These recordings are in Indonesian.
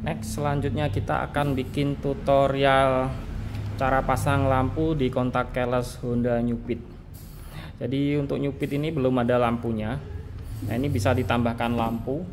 Next, selanjutnya kita akan bikin tutorial cara pasang lampu di kontak keles Honda New Beat. Jadi untuk New Beat ini belum ada lampunya. Nah, ini bisa ditambahkan lampu.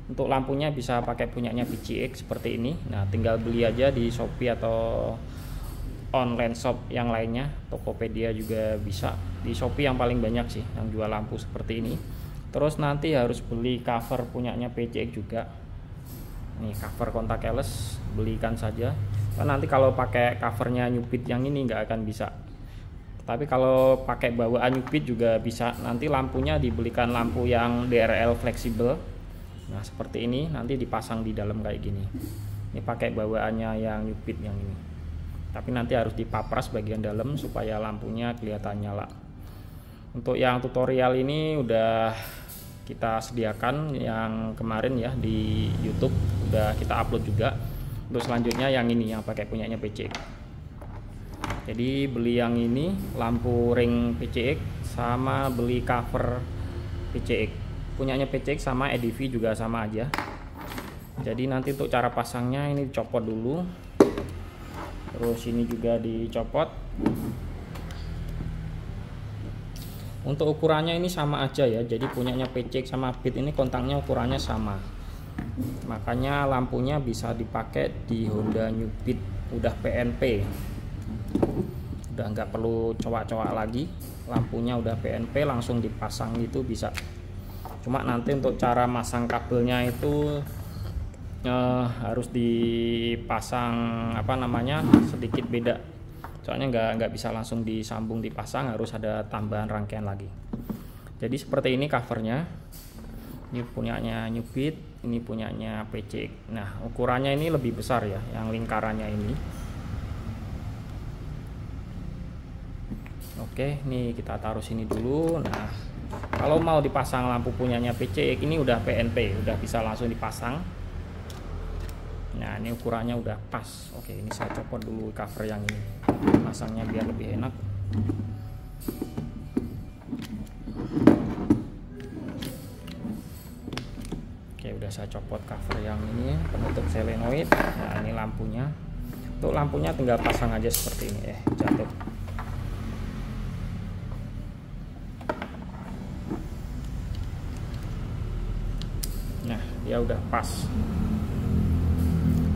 Untuk lampunya bisa pakai punyanya PCX seperti ini. Nah, tinggal beli aja di Shopee atau online shop yang lainnya. Tokopedia juga bisa. Di Shopee yang paling banyak sih yang jual lampu seperti ini. Terus nanti harus beli cover punyanya PCX juga. Nih cover kontak keles, belikan saja. Nanti kalau pakai covernya New Beat yang ini nggak akan bisa. Tapi kalau pakai bawaan New Beat juga bisa. Nanti lampunya dibelikan lampu yang DRL fleksibel. Nah seperti ini, nanti dipasang di dalam kayak gini. Ini pakai bawaannya yang New Beat yang ini. Tapi nanti harus dipapras bagian dalam supaya lampunya kelihatan nyala. Untuk yang tutorial ini udah kita sediakan yang kemarin ya di YouTube, udah kita upload juga. Untuk selanjutnya yang ini yang pakai punyanya PCX. Jadi beli yang ini lampu ring PCX sama beli cover PCX. Punyanya PCX sama EDV juga sama aja. Jadi nanti untuk cara pasangnya ini dicopot dulu. Terus ini juga dicopot. Untuk ukurannya ini sama aja ya. Jadi punyanya PCX sama Beat ini kontaknya ukurannya sama. Makanya lampunya bisa dipakai di Honda New Beat, udah PNP. Udah nggak perlu coak-coak lagi. Lampunya udah PNP, langsung dipasang gitu bisa. Cuma nanti untuk cara masang kabelnya itu harus dipasang sedikit beda. Soalnya nggak bisa langsung disambung dipasang, harus ada tambahan rangkaian lagi. Jadi seperti ini covernya. Ini punyanya New Beat, ini punyanya PCX. Nah ukurannya ini lebih besar ya, yang lingkarannya ini. Oke, nih kita taruh sini dulu. Nah kalau mau dipasang lampu punyanya PCX ini udah PNP, udah bisa langsung dipasang. Nah ini ukurannya udah pas. Oke, ini saya copot dulu cover yang ini, pasangnya biar lebih enak. Oke, udah saya copot cover yang ini, penutup selenoid. Nah ini lampunya. Untuk lampunya tinggal pasang aja seperti ini. Jatuh. Nah dia udah pas.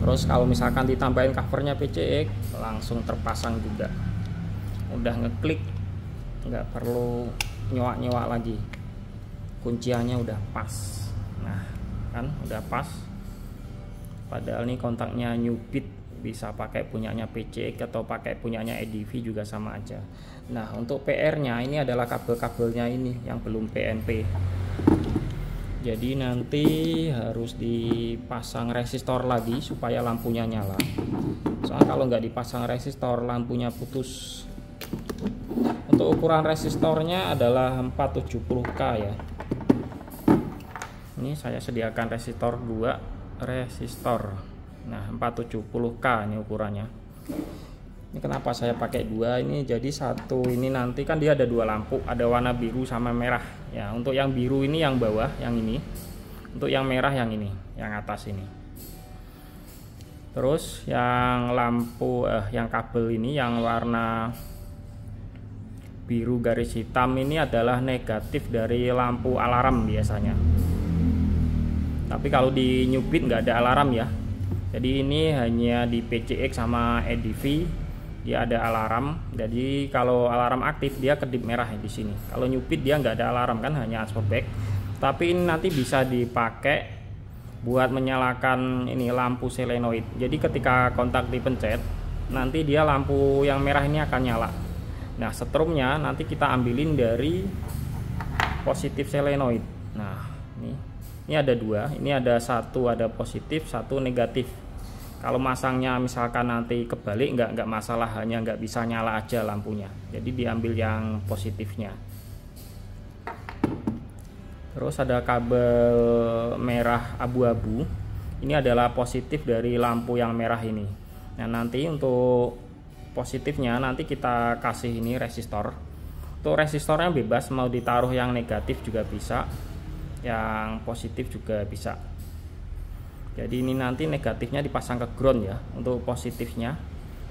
Terus kalau misalkan ditambahin covernya PCX langsung terpasang juga. Udah ngeklik, nggak perlu nyewak-nyewak lagi. Kunciannya udah pas. Nah kan udah pas. Padahal nih kontaknya New Beat, bisa pakai punyanya PCX atau pakai punyanya EDV juga sama aja. Nah untuk PR-nya ini adalah kabel-kabelnya ini yang belum PNP. Jadi nanti harus dipasang resistor lagi supaya lampunya nyala. Soalnya kalau nggak dipasang resistor lampunya putus. Untuk ukuran resistornya adalah 470K ya. Ini saya sediakan resistor 2 resistor. Nah 470K ini ukurannya. Ini kenapa saya pakai 2 ini? Jadi satu ini nanti kan dia ada 2 lampu, ada warna biru sama merah. Ya, untuk yang biru ini yang bawah, yang ini. Untuk yang merah yang ini, yang atas ini. Terus yang lampu yang kabel ini yang warna biru garis hitam ini adalah negatif dari lampu alarm biasanya. Tapi kalau di New Beat nggak ada alarm ya. Jadi ini hanya di PCX sama EDV. Dia ada alarm, jadi kalau alarm aktif dia kedip merah di sini. Kalau New Beat dia nggak ada alarm kan, hanya answer back. Tapi ini nanti bisa dipakai buat menyalakan ini lampu selenoid. Jadi ketika kontak dipencet, nanti dia lampu yang merah ini akan nyala. Nah setrumnya nanti kita ambilin dari positif selenoid. Nah ini ada 2, ini ada satu ada positif, satu negatif. Kalau masangnya misalkan nanti kebalik nggak masalah, hanya nggak bisa nyala aja lampunya. Jadi diambil yang positifnya. Terus ada kabel merah abu-abu. Ini adalah positif dari lampu yang merah ini. Nah nanti untuk positifnya nanti kita kasih ini resistor. Untuk resistornya bebas, mau ditaruh yang negatif juga bisa, yang positif juga bisa. Jadi ini nanti negatifnya dipasang ke ground ya. Untuk positifnya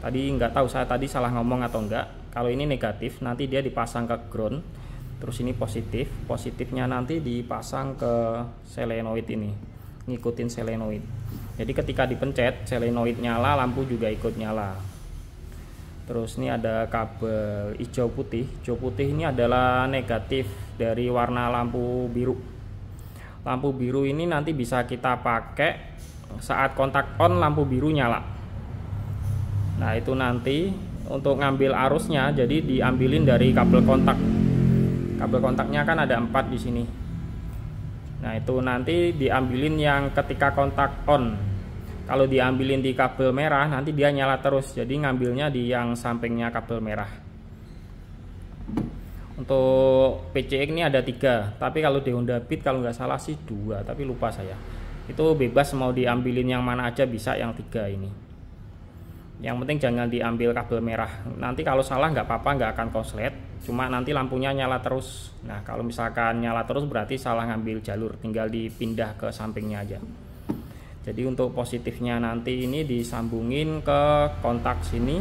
tadi nggak tahu saya tadi salah ngomong atau enggak. Kalau ini negatif nanti dia dipasang ke ground. Terus ini positif, positifnya nanti dipasang ke solenoid ini, ngikutin solenoid. Jadi ketika dipencet solenoid nyala, lampu juga ikut nyala. Terus ini ada kabel hijau putih. Hijau putih ini adalah negatif dari warna lampu biru. Lampu biru ini nanti bisa kita pakai saat kontak on, lampu biru nyala. Nah itu nanti untuk ngambil arusnya, jadi diambilin dari kabel kontak. Kabel kontaknya kan ada 4 di sini. Nah itu nanti diambilin yang ketika kontak on. Kalau diambilin di kabel merah nanti dia nyala terus. Jadi ngambilnya di yang sampingnya kabel merah. Untuk PCX ini ada 3, tapi kalau di Honda Beat kalau nggak salah sih 2, tapi lupa saya. Itu bebas mau diambilin yang mana aja bisa, yang 3 ini. Yang penting jangan diambil kabel merah. Nanti kalau salah nggak apa-apa, nggak akan konslet. Cuma nanti lampunya nyala terus. Nah kalau misalkan nyala terus berarti salah ngambil jalur, tinggal dipindah ke sampingnya aja. Jadi untuk positifnya nanti ini disambungin ke kontak sini.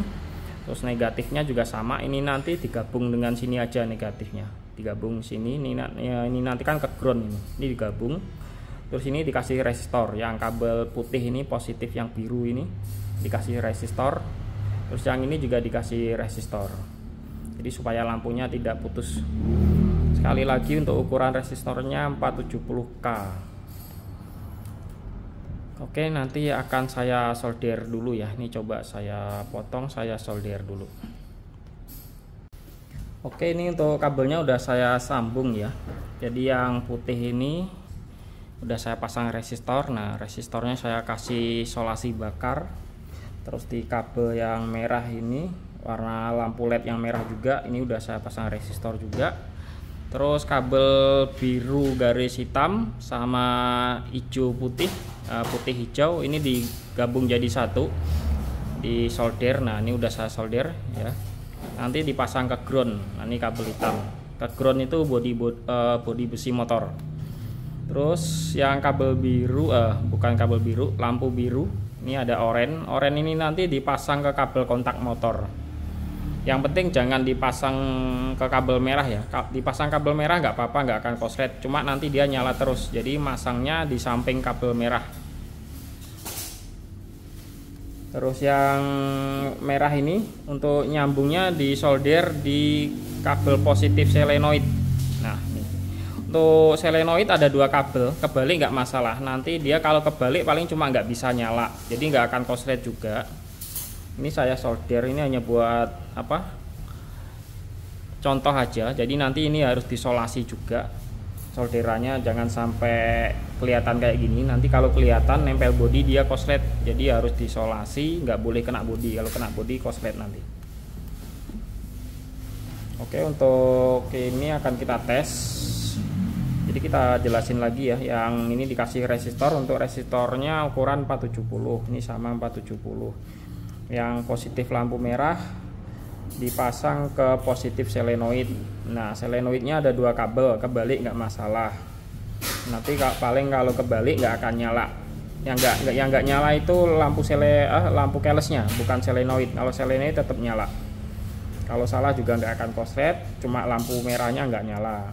Terus negatifnya juga sama, ini nanti digabung dengan sini aja negatifnya. Digabung sini, ini nanti kan ke ground ini digabung. Terus ini dikasih resistor, yang kabel putih ini positif, yang biru ini dikasih resistor. Terus yang ini juga dikasih resistor. Jadi supaya lampunya tidak putus. Sekali lagi untuk ukuran resistornya 470K. Oke, nanti akan saya solder dulu ya. Ini coba saya potong, saya solder dulu. Oke, ini untuk kabelnya udah saya sambung ya. Jadi yang putih ini udah saya pasang resistor. Nah resistornya saya kasih solasi bakar. Terus di kabel yang merah ini warna lampu LED yang merah juga, ini udah saya pasang resistor juga. Terus kabel biru garis hitam sama hijau putih, putih hijau ini digabung jadi satu, di solder. Nah ini udah saya solder ya. Nanti dipasang ke ground. Nah ini kabel hitam ke ground itu bodi besi motor. Terus yang kabel biru, bukan kabel biru, lampu biru. Ini ada oren. Oren ini nanti dipasang ke kabel kontak motor. Yang penting jangan dipasang ke kabel merah ya. Dipasang kabel merah nggak apa-apa, nggak akan konslet. Cuma nanti dia nyala terus. Jadi masangnya di samping kabel merah. Terus yang merah ini untuk nyambungnya disolder di kabel positif solenoid. Nah nih. Untuk solenoid ada 2 kabel, kebalik nggak masalah. Nanti dia kalau kebalik paling cuma nggak bisa nyala, jadi nggak akan konslet juga. Ini saya solder, ini hanya buat apa? Contoh aja. Jadi nanti ini harus disolasi juga. Solderannya jangan sampai kelihatan kayak gini. Nanti kalau kelihatan nempel bodi dia konslet. Jadi harus disolasi, nggak boleh kena bodi. Kalau kena bodi konslet nanti. Oke, untuk ini akan kita tes. Jadi kita jelasin lagi ya. Yang ini dikasih resistor, untuk resistornya ukuran 470. Ini sama 470. Yang positif lampu merah dipasang ke positif solenoid. Nah solenoidnya ada 2 kabel, kebalik nggak masalah. Nanti paling kalau kebalik nggak akan nyala. Yang nggak nyala itu lampu kelesnya, bukan solenoid. Kalau solenoid tetap nyala. Kalau salah juga nggak akan konslet, cuma lampu merahnya nggak nyala.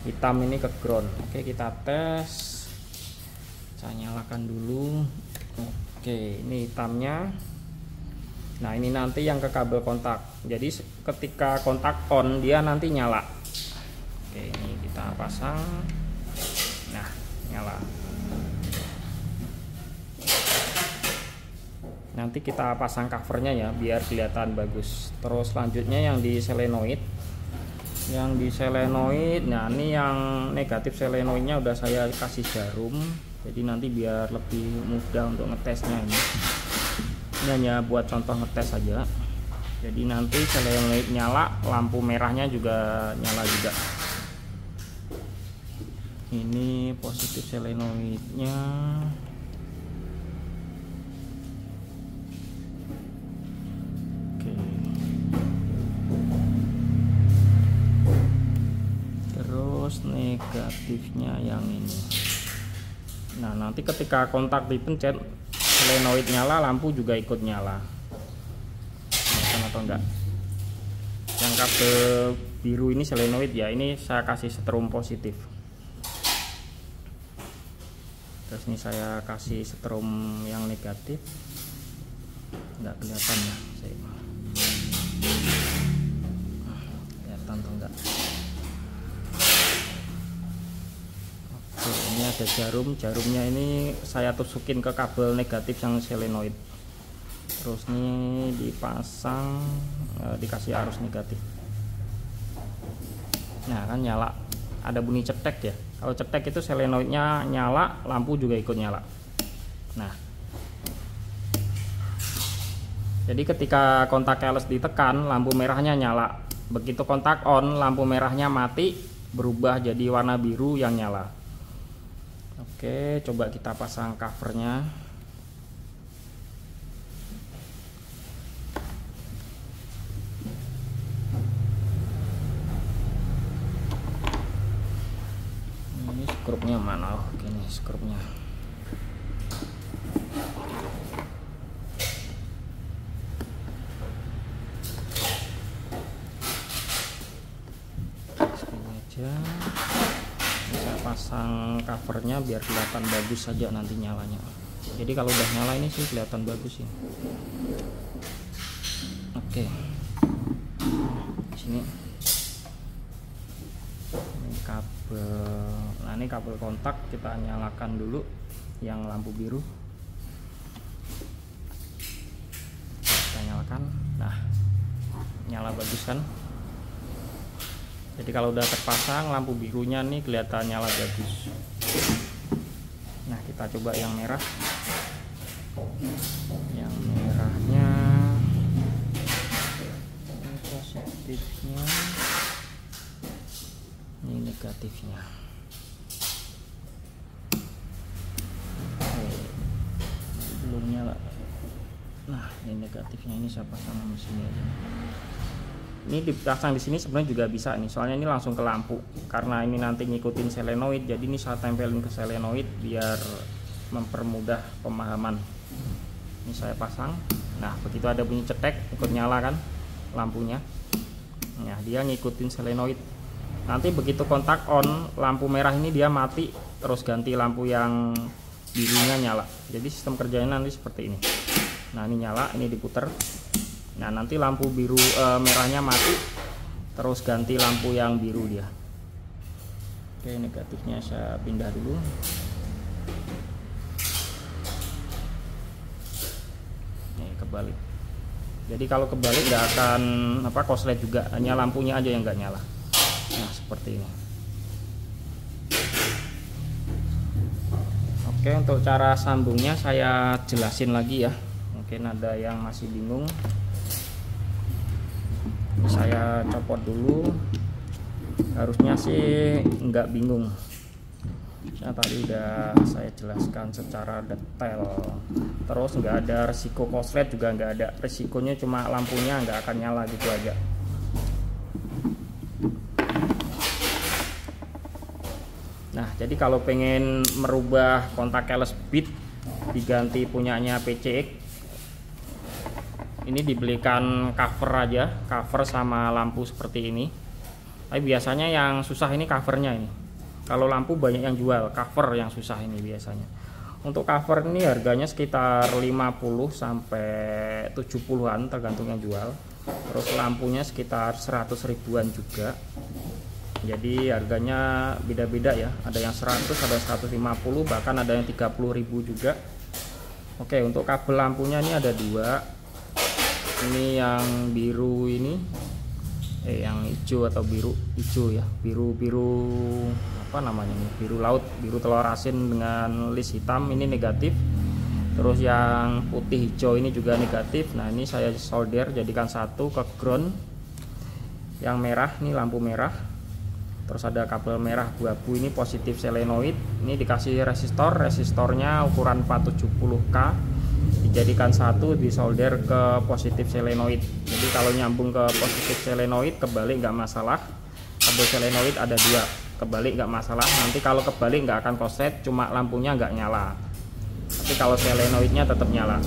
Hitam ini ke ground. Oke, kita tes. Saya nyalakan dulu. Oke, ini hitamnya. Nah ini nanti yang ke kabel kontak. Jadi ketika kontak on dia nanti nyala. Oke, ini kita pasang. Nah nyala. Nanti kita pasang covernya ya biar kelihatan bagus. Terus selanjutnya yang di solenoid. Yang di solenoid, nah ini yang negatif solenoidnya udah saya kasih jarum. Jadi nanti biar lebih mudah untuk ngetesnya ini. Ini hanya buat contoh ngetes saja. Jadi nanti solenoid nyala, lampu merahnya juga nyala juga. Ini positif solenoidnya. Oke. Terus negatifnya yang ini. Nah, nanti ketika kontak dipencet, solenoid nyala, lampu juga ikut nyala. Kelihatan atau enggak? Yang kabel biru ini solenoid ya, ini saya kasih setrum positif. Terus ini saya kasih setrum yang negatif. Enggak kelihatan ya, kelihatan atau enggak? Ini ada jarumnya ini saya tusukin ke kabel negatif yang solenoid. Terus ini dipasang, dikasih arus negatif. Nah kan nyala, ada bunyi cetek ya. Kalau cetek itu solenoidnya nyala, lampu juga ikut nyala. Nah, jadi ketika kontak keles ditekan, lampu merahnya nyala. Begitu kontak on, lampu merahnya mati, berubah jadi warna biru yang nyala. Oke, coba kita pasang covernya. Ini skrupnya mana? Oh, ini skrupnya. Segini aja. Saya pasang covernya biar kelihatan bagus saja nanti nyalanya. Jadi kalau udah nyala ini sih kelihatan bagus ini. Oke. Sini. Ini kabel. Nah, ini kabel kontak kita nyalakan dulu yang lampu biru. Kita nyalakan. Nah, nyala bagus kan? Jadi kalau udah terpasang lampu birunya nih kelihatan nyala bagus. Nah, kita coba yang merah. Yang merahnya ini positifnya, ini negatifnya. Belum nyala. Nah, ini negatifnya, ini saya pasang di sini aja. Ini dipasang di sini sebenarnya juga bisa nih, soalnya ini langsung ke lampu. Karena ini nanti ngikutin solenoid, jadi ini saya tempelin ke solenoid biar mempermudah pemahaman. Ini saya pasang. Nah, begitu ada bunyi cetek ikut nyala kan lampunya. Nah, dia ngikutin solenoid. Nanti begitu kontak on, lampu merah ini dia mati, terus ganti lampu yang birunya nyala. Jadi sistem kerjanya nanti seperti ini. Nah, ini nyala, ini diputer. Nah, nanti lampu biru merahnya mati, terus ganti lampu yang biru dia. Oke, negatifnya saya pindah dulu. Nih, kebalik. Jadi kalau kebalik nggak akan korslet juga, hanya lampunya aja yang nggak nyala. Nah, seperti ini. Oke, untuk cara sambungnya saya jelasin lagi ya. Mungkin ada yang masih bingung. Saya copot dulu, harusnya sih nggak bingung. Nah, tadi udah saya jelaskan secara detail. Terus nggak ada resiko korslet juga nggak ada. Resikonya cuma lampunya nggak akan nyala gitu aja. Nah, jadi kalau pengen merubah kontak keles beat diganti punyanya PCX, ini dibelikan cover aja, cover sama lampu seperti ini. Tapi biasanya yang susah ini covernya ini. Kalau lampu banyak yang jual, cover yang susah ini biasanya. Untuk cover ini harganya sekitar 50 sampai 70-an tergantung yang jual. Terus lampunya sekitar 100 ribuan juga. Jadi harganya beda-beda ya. Ada yang 100, ada yang 150, bahkan ada yang 30.000 juga. Oke, untuk kabel lampunya ini ada dua. Ini yang biru ini, yang hijau atau biru hijau ya, biru apa namanya ini, biru laut, biru telur asin dengan list hitam, ini negatif. Terus yang putih hijau ini juga negatif. Nah, ini saya solder jadikan satu ke ground. Yang merah ini lampu merah. Terus ada kabel merah abu-abu ini positif solenoid. Ini dikasih resistornya ukuran 470K. Dijadikan satu, disolder ke positif solenoid. Jadi kalau nyambung ke positif solenoid kebalik nggak masalah. Kabel solenoid ada dua. kebalik nggak masalah. Nanti kalau kebalik nggak akan koslet, cuma lampunya nggak nyala. Tapi kalau solenoidnya tetap nyala.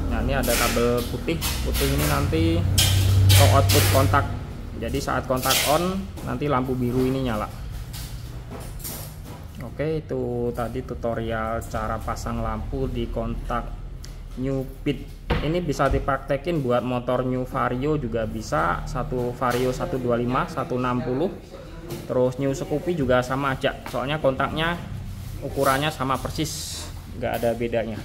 Nah ini ada kabel putih ini nanti ke output kontak. Jadi saat kontak on nanti lampu biru ini nyala. Oke, itu tadi tutorial cara pasang lampu di kontak New Beat. Ini bisa dipraktekin buat motor New Vario juga bisa, satu Vario 125, 160. Terus New Scoopy juga sama aja, soalnya kontaknya ukurannya sama persis, nggak ada bedanya.